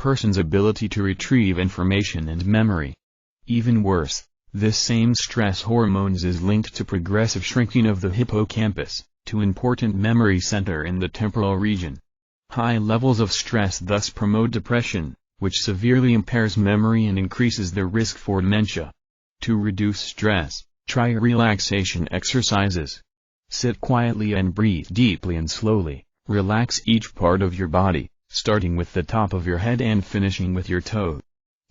person's ability to retrieve information and memory. Even worse, this same stress hormones is linked to progressive shrinking of the hippocampus, to important memory center in the temporal region. High levels of stress thus promote depression, which severely impairs memory and increases the risk for dementia. To reduce stress, try relaxation exercises. Sit quietly and breathe deeply and slowly. Relax each part of your body, starting with the top of your head and finishing with your toes.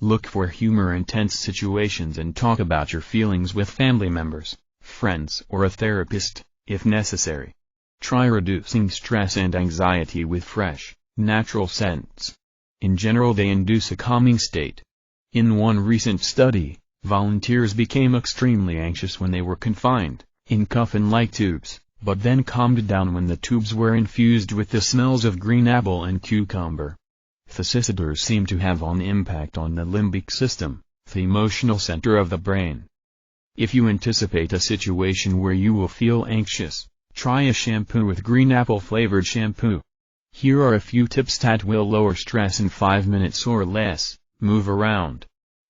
Look for humor in tense situations and talk about your feelings with family members, friends or a therapist, if necessary. Try reducing stress and anxiety with fresh, natural scents. In general, they induce a calming state. In one recent study, volunteers became extremely anxious when they were confined in coffin-like tubes, but then calmed down when the tubes were infused with the smells of green apple and cucumber. Thesisodors seem to have an impact on the limbic system, the emotional center of the brain. If you anticipate a situation where you will feel anxious, try a shampoo with green apple flavored shampoo. Here are a few tips that will lower stress in 5 minutes or less. Move around.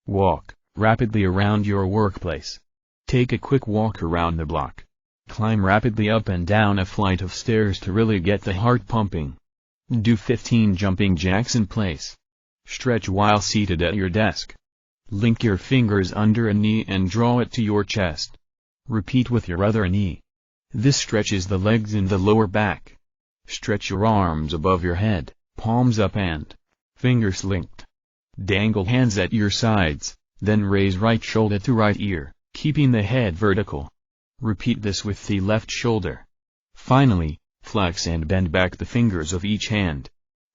Walk rapidly around your workplace. Take a quick walk around the block. Climb rapidly up and down a flight of stairs to really get the heart pumping. Do 15 jumping jacks in place. Stretch while seated at your desk. Link your fingers under a knee and draw it to your chest. Repeat with your other knee. This stretches the legs and the lower back. Stretch your arms above your head, palms up and fingers linked. Dangle hands at your sides, then raise right shoulder to right ear, keeping the head vertical. Repeat this with the left shoulder. Finally, flex and bend back the fingers of each hand.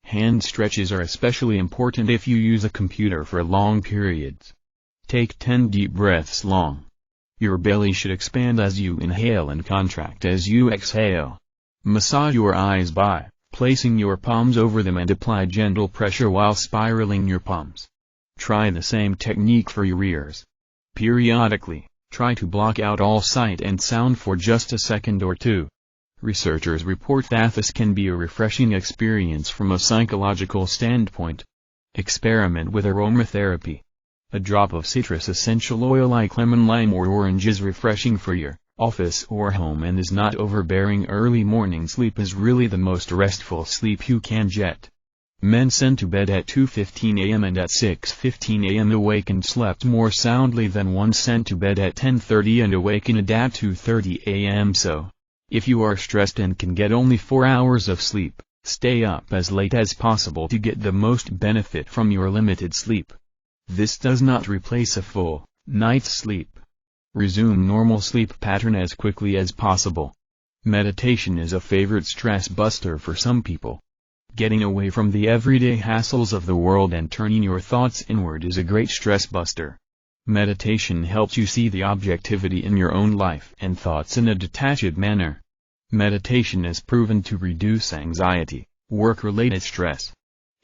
Hand stretches are especially important if you use a computer for long periods. Take 10 deep breaths long. Your belly should expand as you inhale and contract as you exhale. Massage your eyes by placing your palms over them and apply gentle pressure while spiraling your palms. Try the same technique for your ears. Periodically, try to block out all sight and sound for just a second or two. Researchers report that this can be a refreshing experience from a psychological standpoint. Experiment with aromatherapy. A drop of citrus essential oil like lemon, lime or orange is refreshing for your office or home and is not overbearing. Early morning sleep is really the most restful sleep you can get. Men sent to bed at 2:15 a.m. and at 6:15 a.m. awakened slept more soundly than one sent to bed at 10:30 and awakened at 2:30 a.m. So, if you are stressed and can get only 4 hours of sleep, stay up as late as possible to get the most benefit from your limited sleep. This does not replace a full night's sleep. Resume normal sleep pattern as quickly as possible. Meditation is a favorite stress buster for some people. Getting away from the everyday hassles of the world and turning your thoughts inward is a great stress buster. Meditation helps you see the objectivity in your own life and thoughts in a detached manner. Meditation is proven to reduce anxiety, work-related stress,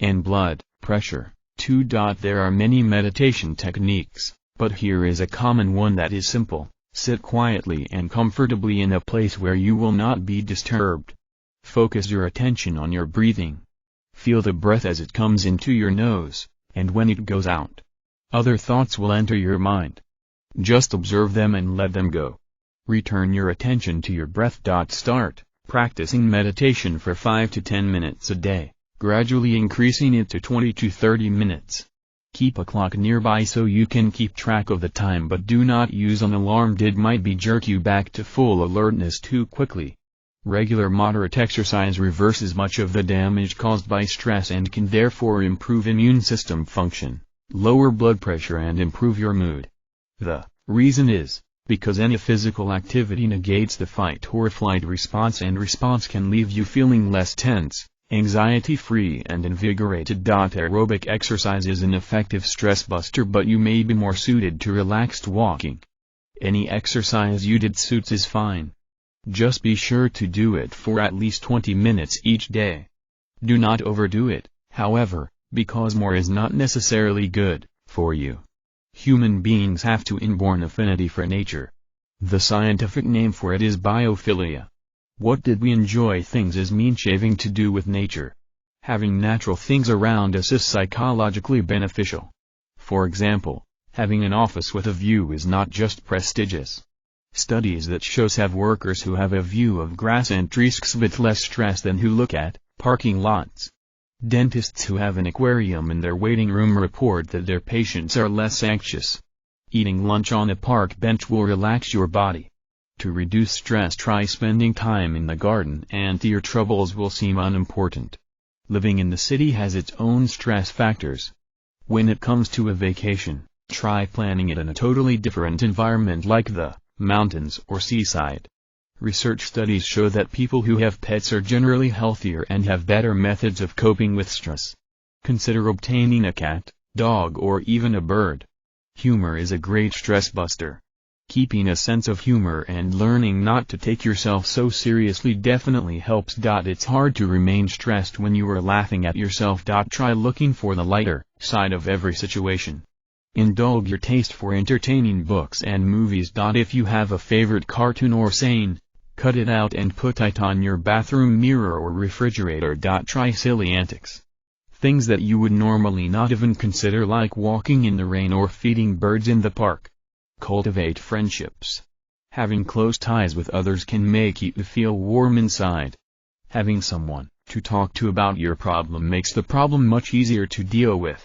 and blood pressure. There are many meditation techniques, but here is a common one that is simple. Sit quietly and comfortably in a place where you will not be disturbed. Focus your attention on your breathing. Feel the breath as it comes into your nose, and when it goes out. Other thoughts will enter your mind. Just observe them and let them go. Return your attention to your breath. Start practicing meditation for 5 to 10 minutes a day, gradually increasing it to 20 to 30 minutes. Keep a clock nearby so you can keep track of the time, but do not use an alarm. It might jerk you back to full alertness too quickly. Regular moderate exercise reverses much of the damage caused by stress and can therefore improve immune system function, lower blood pressure and improve your mood. The reason is because any physical activity negates the fight or flight response, and response can leave you feeling less tense, anxiety-free and invigorated. Aerobic exercise is an effective stress buster, but you may be more suited to relaxed walking. Any exercise you did suits is fine. Just be sure to do it for at least 20 minutes each day. Do not overdo it, however, because more is not necessarily good for you. Human beings have an inborn affinity for nature. The scientific name for it is biophilia. What did we enjoy things is mean shaving to do with nature? Having natural things around us is psychologically beneficial. For example, having an office with a view is not just prestigious. Studies that shows have workers who have a view of grass and trees exhibit less stress than who look at parking lots. Dentists who have an aquarium in their waiting room report that their patients are less anxious. Eating lunch on a park bench will relax your body. To reduce stress, try spending time in the garden and your troubles will seem unimportant. Living in the city has its own stress factors. When it comes to a vacation, try planning it in a totally different environment like the mountains or seaside. Research studies show that people who have pets are generally healthier and have better methods of coping with stress. Consider obtaining a cat, dog, or even a bird. Humor is a great stress buster. Keeping a sense of humor and learning not to take yourself so seriously definitely helps. It's hard to remain stressed when you are laughing at yourself. Try looking for the lighter side of every situation. Indulge your taste for entertaining books and movies. If you have a favorite cartoon or saying, cut it out and put it on your bathroom mirror or refrigerator. Try silly antics. Things that you would normally not even consider, like walking in the rain or feeding birds in the park. Cultivate friendships. Having close ties with others can make you feel warm inside. Having someone to talk to about your problem makes the problem much easier to deal with.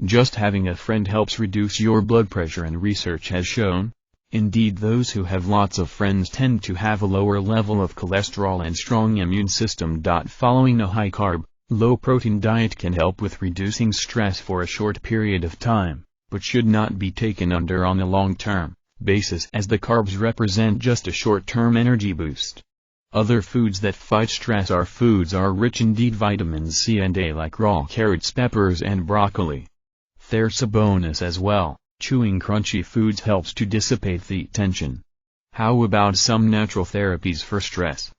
Just having a friend helps reduce your blood pressure, and research has shown, indeed, those who have lots of friends tend to have a lower level of cholesterol and strong immune system. Following a high-carb, low-protein diet can help with reducing stress for a short period of time, but should not be taken on a long-term basis, as the carbs represent just a short-term energy boost. Other foods that fight stress are rich in vitamins C and A, like raw carrots, peppers, and broccoli. There's a bonus as well: chewing crunchy foods helps to dissipate the tension. How about some natural therapies for stress?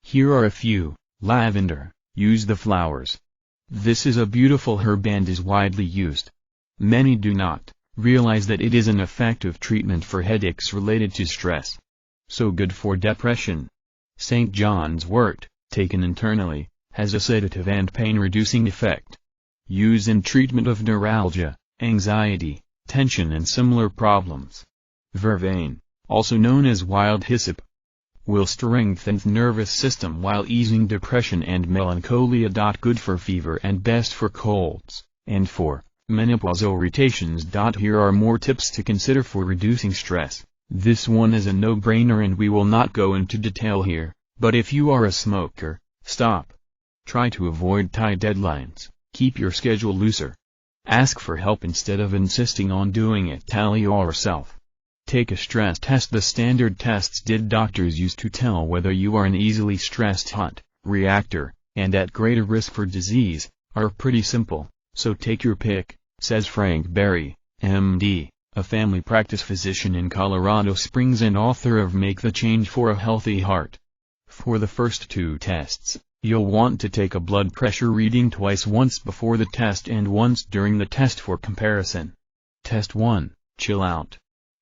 Here are a few. Lavender. Use the flowers. This is a beautiful herb and is widely used. Many do not realize that it is an effective treatment for headaches related to stress. So good for depression. St. John's wort, taken internally, has a sedative and pain-reducing effect. Use in treatment of neuralgia, anxiety, tension and similar problems. Vervain, also known as wild hyssop, will strengthen the nervous system while easing depression and melancholia. Good for fever and best for colds, and for menopausal irritations. Here are more tips to consider for reducing stress. This one is a no-brainer and we will not go into detail here, but if you are a smoker, stop. Try to avoid tight deadlines. Keep your schedule looser. Ask for help instead of insisting on doing it yourself. Take a stress test. The standard tests doctors use to tell whether you are an easily stressed hot reactor and at greater risk for disease are pretty simple, so take your pick, says Frank Berry, MD, a family practice physician in Colorado Springs and author of Make the Change for a Healthy Heart. For the first two tests, you'll want to take a blood pressure reading twice, once before the test and once during the test for comparison. Test 1, chill out.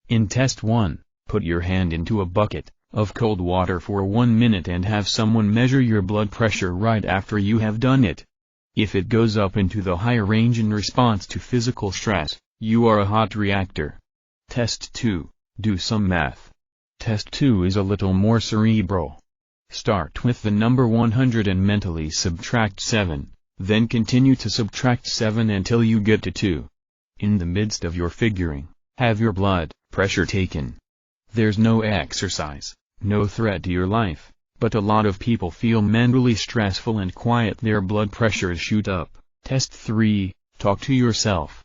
In Test 1, put your hand into a bucket of cold water for 1 minute and have someone measure your blood pressure right after you have done it. If it goes up into the higher range in response to physical stress, you are a hot reactor. Test 2, do some math. Test 2 is a little more cerebral. Start with the number 100 and mentally subtract 7, then continue to subtract 7 until you get to 2. In the midst of your figuring, have your blood pressure taken. There's no exercise, no threat to your life, but a lot of people feel mentally stressful and quiet their blood pressures shoot up. Test 3, talk to yourself.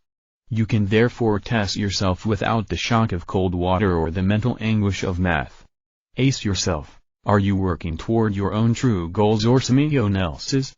You can therefore test yourself without the shock of cold water or the mental anguish of math. Ace yourself. Are you working toward your own true goals or someone else's?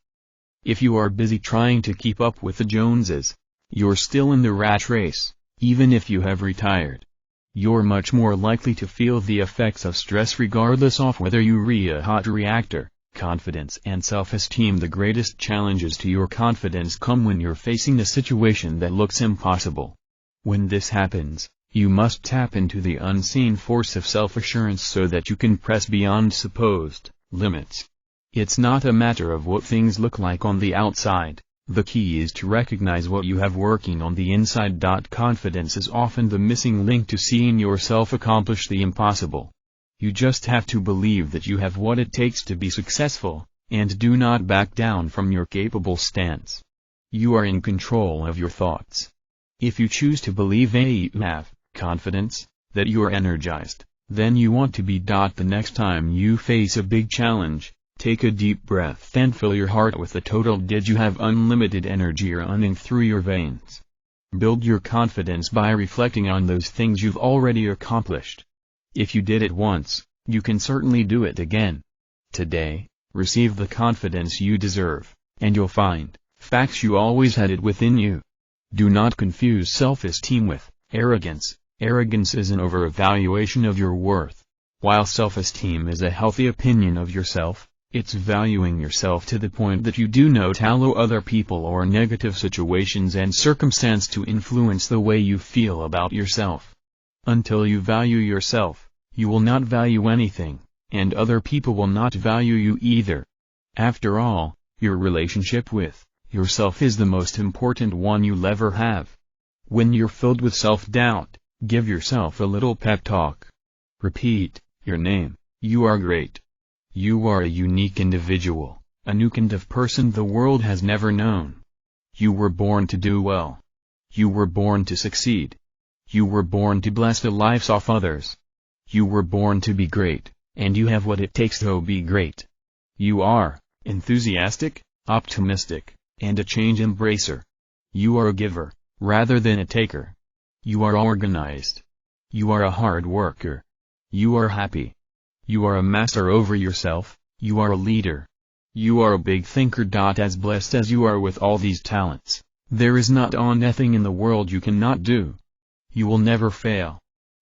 If you are busy trying to keep up with the Joneses, you're still in the rat race, even if you have retired. You're much more likely to feel the effects of stress regardless of whether you're a hot reactor. Confidence and self-esteem. The greatest challenges to your confidence come when you're facing a situation that looks impossible. When this happens, you must tap into the unseen force of self-assurance so that you can press beyond supposed limits. It's not a matter of what things look like on the outside, the key is to recognize what you have working on the inside. Confidence is often the missing link to seeing yourself accomplish the impossible. You just have to believe that you have what it takes to be successful, and do not back down from your capable stance. You are in control of your thoughts. If you choose to believe you have confidence, that you are energized, then you want to be. The next time you face a big challenge, take a deep breath and fill your heart with the total. Did you have unlimited energy running through your veins? Build your confidence by reflecting on those things you've already accomplished. If you did it once, you can certainly do it again. Today, receive the confidence you deserve, and you'll find, facts you always had it within you. Do not confuse self-esteem with arrogance. Arrogance is an over-evaluation of your worth. While self-esteem is a healthy opinion of yourself, it's valuing yourself to the point that you do not allow other people or negative situations and circumstance to influence the way you feel about yourself. Until you value yourself, you will not value anything, and other people will not value you either. After all, your relationship with yourself is the most important one you'll ever have. When you're filled with self-doubt, give yourself a little pep talk. Repeat your name: you are great. You are a unique individual, a new kind of person the world has never known. You were born to do well. You were born to succeed. You were born to bless the lives of others. You were born to be great, and you have what it takes to be great. You are enthusiastic, optimistic, and a change embracer. You are a giver, rather than a taker. You are organized. You are a hard worker. You are happy. You are a master over yourself. You are a leader. You are a big thinker. As blessed as you are with all these talents, there is not anything in the world you cannot do. You will never fail.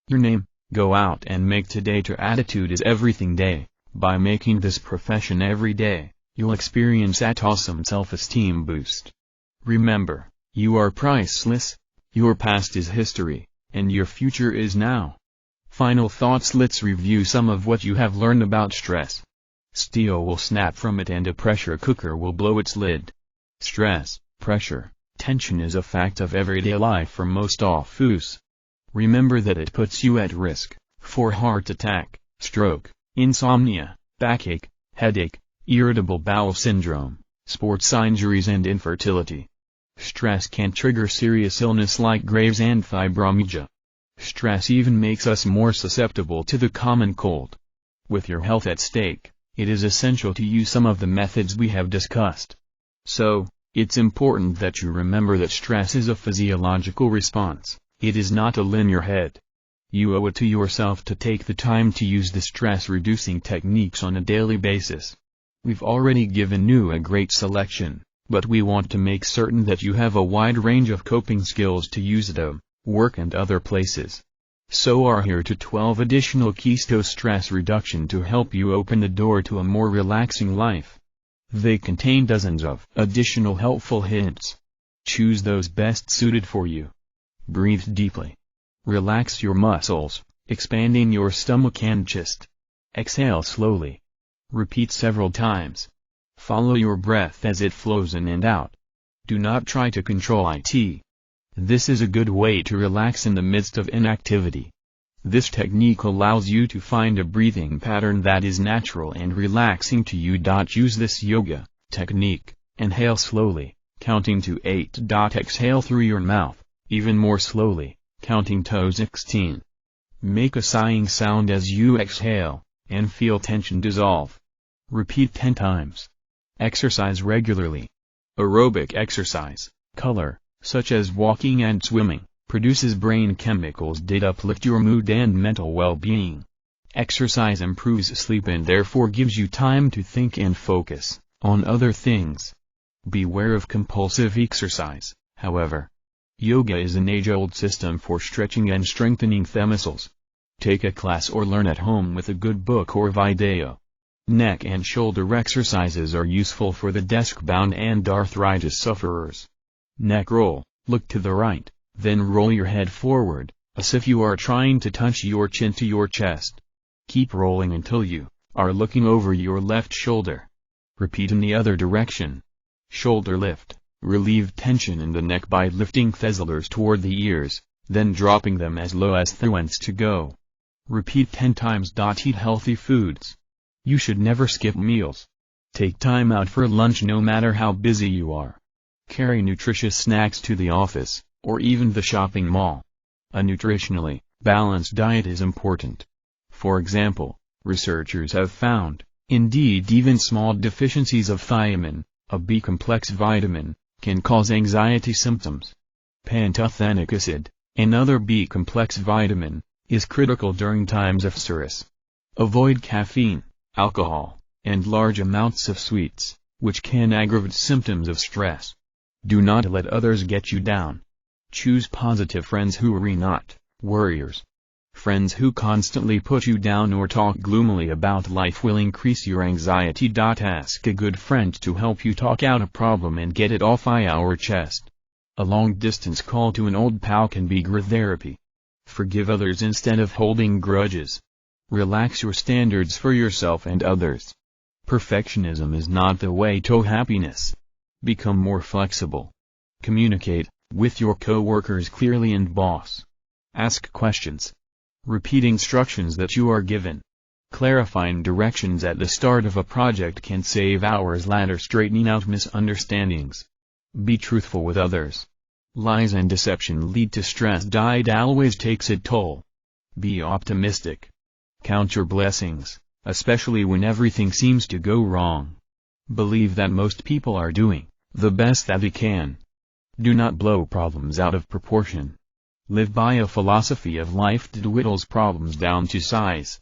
Your name: go out and make today. Your attitude is everything day. By making this profession every day, you'll experience that awesome self-esteem boost. Remember, you are priceless. Your past is history, and your future is now. Final thoughts. Let's review some of what you have learned about stress. Steel will snap from it and a pressure cooker will blow its lid. Stress, pressure, tension is a fact of everyday life for most of us. Remember that it puts you at risk for heart attack, stroke, insomnia, backache, headache, irritable bowel syndrome, sports injuries and infertility. Stress can trigger serious illness like Graves' and fibromyalgia. Stress even makes us more susceptible to the common cold. With your health at stake, it is essential to use some of the methods we have discussed. So, it's important that you remember that stress is a physiological response. It is not a linear head. You owe it to yourself to take the time to use the stress-reducing techniques on a daily basis. We've already given you a great selection, but we want to make certain that you have a wide range of coping skills to use at work and other places. So are here to 12 additional keys to stress reduction to help you open the door to a more relaxing life. They contain dozens of additional helpful hints. Choose those best suited for you. Breathe deeply. Relax your muscles, expanding your stomach and chest. Exhale slowly. Repeat several times. Follow your breath as it flows in and out. Do not try to control it. This is a good way to relax in the midst of inactivity. This technique allows you to find a breathing pattern that is natural and relaxing to you. Use this yoga technique. Inhale slowly, counting to 8. Exhale through your mouth, even more slowly, counting to 16. Make a sighing sound as you exhale, and feel tension dissolve. Repeat 10 times. Exercise regularly. Aerobic exercise, color, such as walking and swimming, produces brain chemicals that uplift your mood and mental well-being. Exercise improves sleep and therefore gives you time to think and focus on other things. Beware of compulsive exercise, however. Yoga is an age-old system for stretching and strengthening the muscles. Take a class or learn at home with a good book or video. Neck and shoulder exercises are useful for the desk-bound and arthritis sufferers. Neck roll, look to the right, then roll your head forward, as if you are trying to touch your chin to your chest. Keep rolling until you are looking over your left shoulder. Repeat in the other direction. Shoulder lift. Relieve tension in the neck by lifting Thesisodors toward the ears, then dropping them as low as the wants to go. Repeat 10 times. Eat healthy foods. You should never skip meals. Take time out for lunch no matter how busy you are. Carry nutritious snacks to the office, or even the shopping mall. A nutritionally balanced diet is important. For example, researchers have found, indeed even small deficiencies of thiamine, a B-complex vitamin, can cause anxiety symptoms. Pantothenic acid, another B-complex vitamin, is critical during times of stress. Avoid caffeine, alcohol, and large amounts of sweets, which can aggravate symptoms of stress. Do not let others get you down. Choose positive friends who are not worriers. Friends who constantly put you down or talk gloomily about life will increase your anxiety. Ask a good friend to help you talk out a problem and get it off your chest. A long-distance call to an old pal can be great therapy. Forgive others instead of holding grudges. Relax your standards for yourself and others. Perfectionism is not the way to happiness. Become more flexible. Communicate with your coworkers clearly and boss. Ask questions. Repeat instructions that you are given. Clarifying directions at the start of a project can save hours later straightening out misunderstandings. Be truthful with others. Lies and deception lead to stress. It always takes a toll. Be optimistic. Count your blessings, especially when everything seems to go wrong. Believe that most people are doing the best that they can. Do not blow problems out of proportion. Live by a philosophy of life that whittles problems down to size.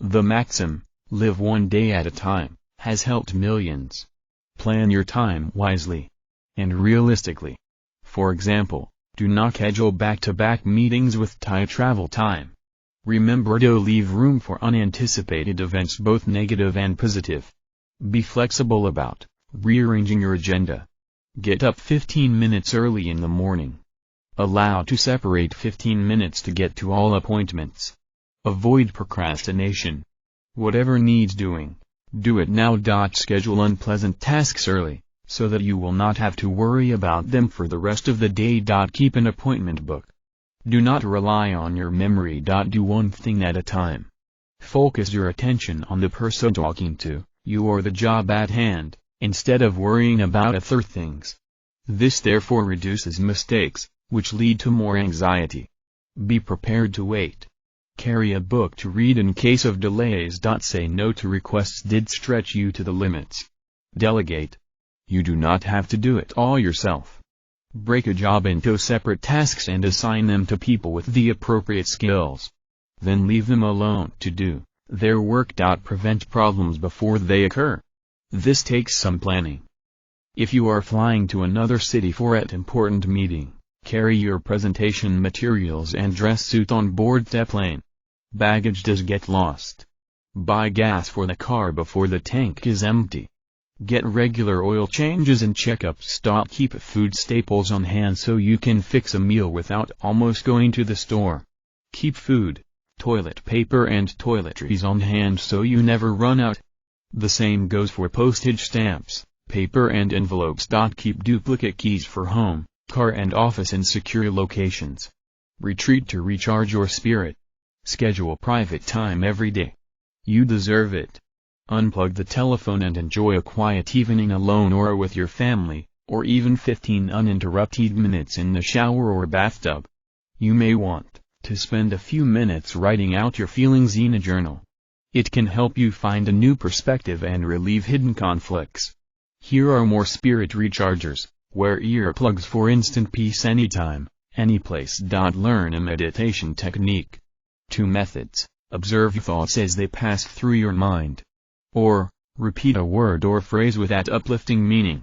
The maxim, live one day at a time, has helped millions. Plan your time wisely and realistically. For example, do not schedule back-to-back meetings with tight travel time. Remember to leave room for unanticipated events, both negative and positive. Be flexible about rearranging your agenda. Get up 15 minutes early in the morning. Allow to separate 15 minutes to get to all appointments. Avoid procrastination. Whatever needs doing, do it now. Schedule unpleasant tasks early, so that you will not have to worry about them for the rest of the day. Keep an appointment book. Do not rely on your memory. Do one thing at a time. Focus your attention on the person talking to you or the job at hand, instead of worrying about other things. This therefore reduces mistakes, which lead to more anxiety. Be prepared to wait. Carry a book to read in case of delays. Say no to requests that stretch you to the limits. Delegate. You do not have to do it all yourself. Break a job into separate tasks and assign them to people with the appropriate skills. Then leave them alone to do their work. Prevent problems before they occur. This takes some planning. If you are flying to another city for an important meeting, carry your presentation materials and dress suit on board the plane. Baggage does get lost. Buy gas for the car before the tank is empty. Get regular oil changes and checkups. Keep food staples on hand so you can fix a meal without almost going to the store. Keep food, toilet paper and toiletries on hand so you never run out. The same goes for postage stamps, paper and envelopes. Keep duplicate keys for home, car and office in secure locations. Retreat to recharge your spirit. Schedule private time every day. You deserve it. Unplug the telephone and enjoy a quiet evening alone or with your family, or even 15 uninterrupted minutes in the shower or bathtub. You may want to spend a few minutes writing out your feelings in a journal. It can help you find a new perspective and relieve hidden conflicts. Here are more spirit rechargers. Wear earplugs for instant peace anytime, anyplace. Learn a meditation technique. 2 methods. Observe thoughts as they pass through your mind. Or, repeat a word or phrase with that uplifting meaning.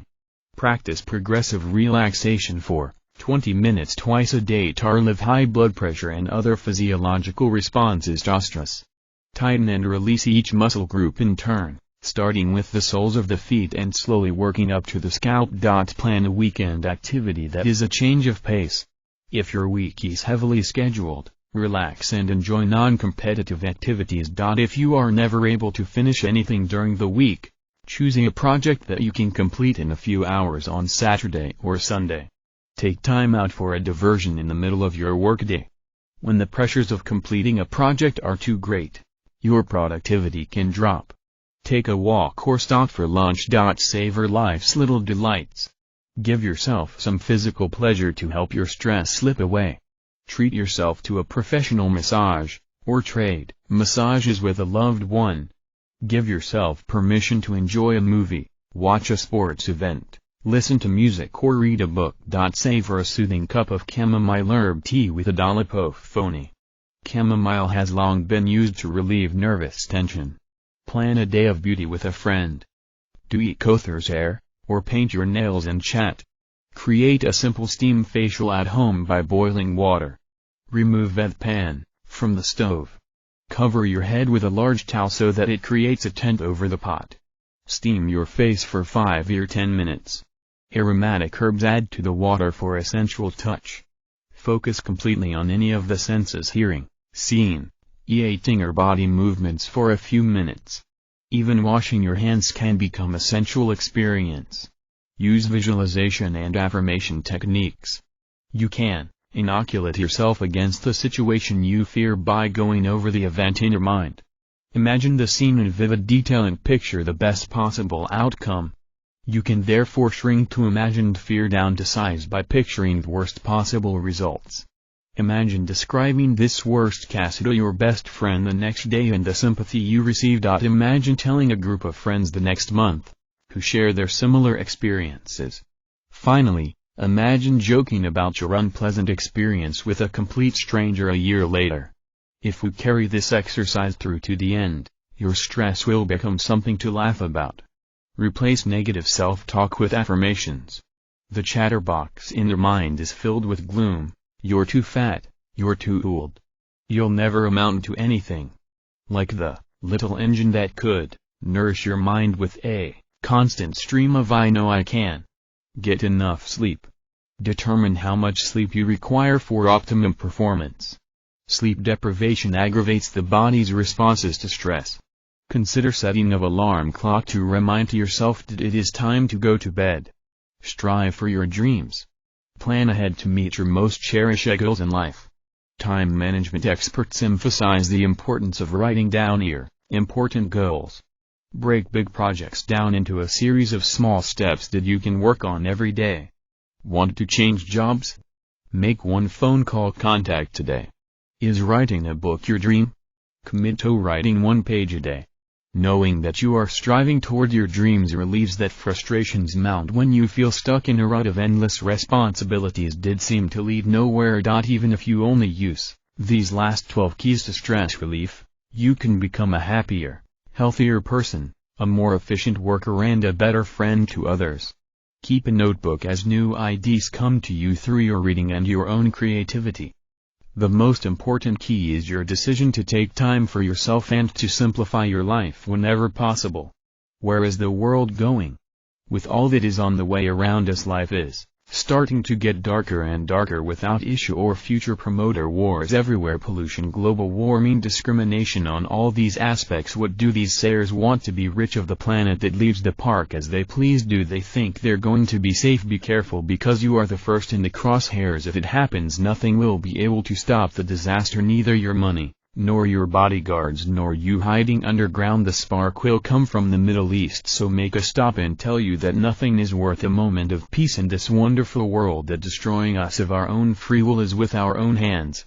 Practice progressive relaxation for 20 minutes twice a day to relieve high blood pressure and other physiological responses to stress. Tighten and release each muscle group in turn, starting with the soles of the feet and slowly working up to the scalp. Plan a weekend activity that is a change of pace. If your week is heavily scheduled, relax and enjoy non-competitive activities. If you are never able to finish anything during the week, choosing a project that you can complete in a few hours on Saturday or Sunday. Take time out for a diversion in the middle of your workday. When the pressures of completing a project are too great, your productivity can drop. Take a walk or stop for lunch. Savor life's little delights. Give yourself some physical pleasure to help your stress slip away. Treat yourself to a professional massage, or trade massages with a loved one. Give yourself permission to enjoy a movie, watch a sports event, listen to music or read a book. Savor a soothing cup of chamomile herb tea with a dollop of honey. Chamomile has long been used to relieve nervous tension. Plan a day of beauty with a friend. Do cut hair, or paint your nails and chat. Create a simple steam facial at home by boiling water. Remove bedpan from the stove. Cover your head with a large towel so that it creates a tent over the pot. Steam your face for 5 or 10 minutes. Aromatic herbs add to the water for a sensual touch. Focus completely on any of the senses: hearing, seeing, eating or body movements for a few minutes. Even washing your hands can become a sensual experience. Use visualization and affirmation techniques. You can inoculate yourself against the situation you fear by going over the event in your mind. Imagine the scene in vivid detail and picture the best possible outcome. You can therefore shrink to imagined fear down to size by picturing the worst possible results. Imagine describing this worst case to your best friend the next day and the sympathy you receive. Imagine telling a group of friends the next month, who share their similar experiences. Finally, imagine joking about your unpleasant experience with a complete stranger a year later. If we carry this exercise through to the end, your stress will become something to laugh about. Replace negative self-talk with affirmations. The chatterbox in your mind is filled with gloom: you're too fat, you're too old, you'll never amount to anything. Like the little engine that could nourish your mind with a constant stream of "I know I can." Get enough sleep. Determine how much sleep you require for optimum performance. Sleep deprivation aggravates the body's responses to stress. Consider setting an alarm clock to remind yourself that it is time to go to bed. Strive for your dreams. Plan ahead to meet your most cherished goals in life. Time management experts emphasize the importance of writing down your important goals. Break big projects down into a series of small steps that you can work on every day. Want to change jobs? Make one phone call contact today. Is writing a book your dream? Commit to writing 1 page a day. Knowing that you are striving toward your dreams relieves that frustrations mount when you feel stuck in a rut of endless responsibilities did seem to lead nowhere. Even if you only use these last 12 keys to stress relief, you can become a happier, healthier person, a more efficient worker and a better friend to others. Keep a notebook as new ideas come to you through your reading and your own creativity. The most important key is your decision to take time for yourself and to simplify your life whenever possible. Where is the world going? With all that is on the way around us, life is starting to get darker and darker without issue or future. Promoter wars everywhere, pollution, global warming, discrimination on all these aspects. What do these sayers want? To be rich of the planet that leaves the park as they please? Do they think they're going to be safe? Be careful, because you are the first in the crosshairs. If it happens, nothing will be able to stop the disaster, neither your money, nor your bodyguards, nor you hiding underground. The spark will come from the Middle East, so make a stop and tell you that nothing is worth a moment of peace in this wonderful world, that destroying us of our own free will is with our own hands.